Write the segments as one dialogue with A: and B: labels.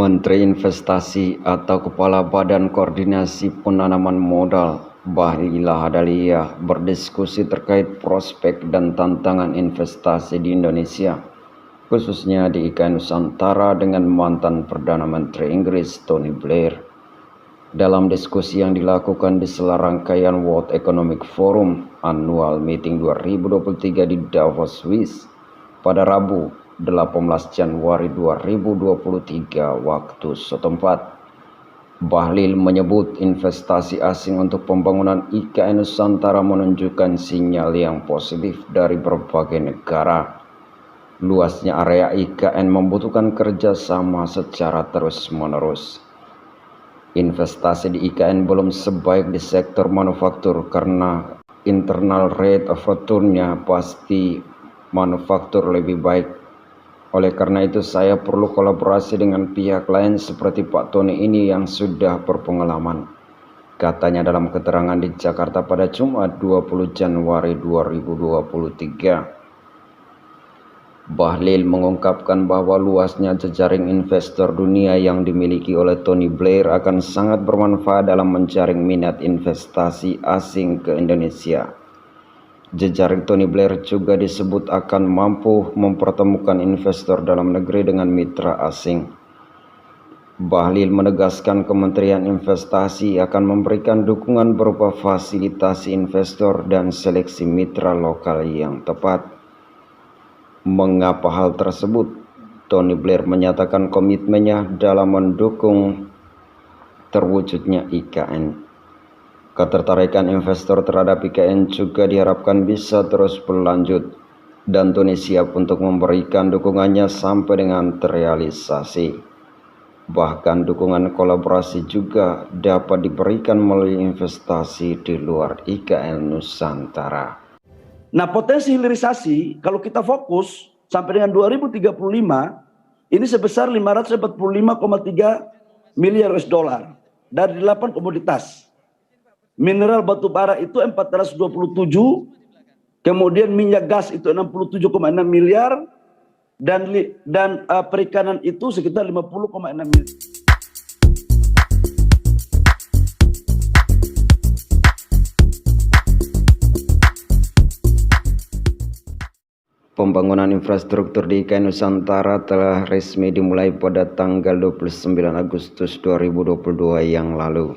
A: Menteri Investasi atau Kepala Badan Koordinasi Penanaman Modal Bahlil Lahadalia berdiskusi terkait prospek dan tantangan investasi di Indonesia, khususnya di IKN Nusantara dengan mantan Perdana Menteri Inggris Tony Blair. Dalam diskusi yang dilakukan di sela rangkaian World Economic Forum Annual Meeting 2023 di Davos, Swiss pada Rabu 18 Januari 2023 waktu setempat, Bahlil menyebut investasi asing untuk pembangunan IKN Nusantara menunjukkan sinyal yang positif dari berbagai negara. Luasnya area IKN membutuhkan kerjasama secara terus-menerus. Investasi di IKN belum sebaik di sektor manufaktur karena internal rate of return-nya pasti manufaktur lebih baik. Oleh karena itu saya perlu kolaborasi dengan pihak lain seperti Pak Tony ini yang sudah berpengalaman, katanya dalam keterangan di Jakarta pada Jumat 20 Januari 2023. Bahlil mengungkapkan bahwa luasnya jejaring investor dunia yang dimiliki oleh Tony Blair akan sangat bermanfaat dalam menjaring minat investasi asing ke Indonesia. Jejaring Tony Blair juga disebut akan mampu mempertemukan investor dalam negeri dengan mitra asing. Bahlil menegaskan Kementerian Investasi akan memberikan dukungan berupa fasilitasi investor dan seleksi mitra lokal yang tepat. Mengapa hal tersebut? Tony Blair menyatakan komitmennya dalam mendukung terwujudnya IKN. Ketertarikan investor terhadap IKN juga diharapkan bisa terus berlanjut, dan Tony siap untuk memberikan dukungannya sampai dengan terrealisasi. Bahkan dukungan kolaborasi juga dapat diberikan melalui investasi di luar IKN Nusantara.
B: Nah, potensi hilirisasi kalau kita fokus sampai dengan 2035 ini sebesar 545,3 miliar US dollar dari 8 komoditas. Mineral batu bara itu 427, kemudian minyak gas itu 67,6 miliar, dan perikanan itu sekitar 50,6 miliar.
A: Pembangunan infrastruktur di IKN Nusantara telah resmi dimulai pada tanggal 29 Agustus 2022 yang lalu.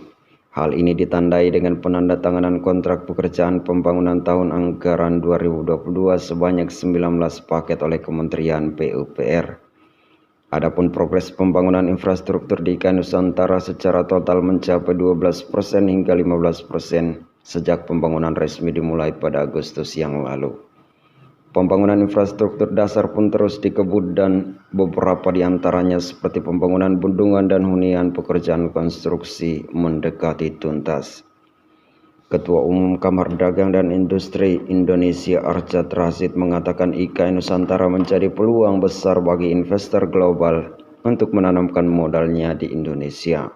A: Hal ini ditandai dengan penandatanganan kontrak pekerjaan pembangunan tahun anggaran 2022 sebanyak 19 paket oleh Kementerian PUPR. Adapun progres pembangunan infrastruktur di IKN Nusantara secara total mencapai 12% hingga 15% sejak pembangunan resmi dimulai pada Agustus yang lalu. Pembangunan infrastruktur dasar pun terus dikebut dan beberapa di antaranya seperti pembangunan bendungan dan hunian pekerjaan konstruksi mendekati tuntas. Ketua Umum Kamar Dagang dan Industri Indonesia Arsyad Rashid mengatakan IKN Nusantara menjadi peluang besar bagi investor global untuk menanamkan modalnya di Indonesia.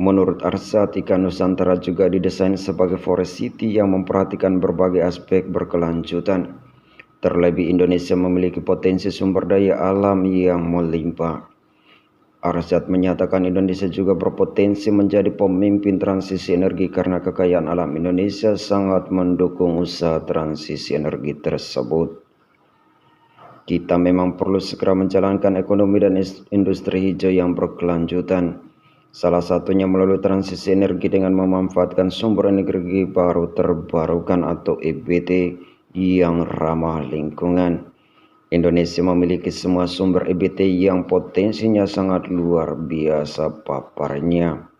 A: Menurut Arsyad, IKN Nusantara juga didesain sebagai forest city yang memperhatikan berbagai aspek berkelanjutan. Terlebih Indonesia memiliki potensi sumber daya alam yang melimpah. Arsyad menyatakan Indonesia juga berpotensi menjadi pemimpin transisi energi karena kekayaan alam Indonesia sangat mendukung usaha transisi energi tersebut. Kita memang perlu segera menjalankan ekonomi dan industri hijau yang berkelanjutan. Salah satunya melalui transisi energi dengan memanfaatkan sumber energi baru terbarukan atau EBT yang ramah lingkungan. Indonesia memiliki semua sumber EBT yang potensinya sangat luar biasa paparnya.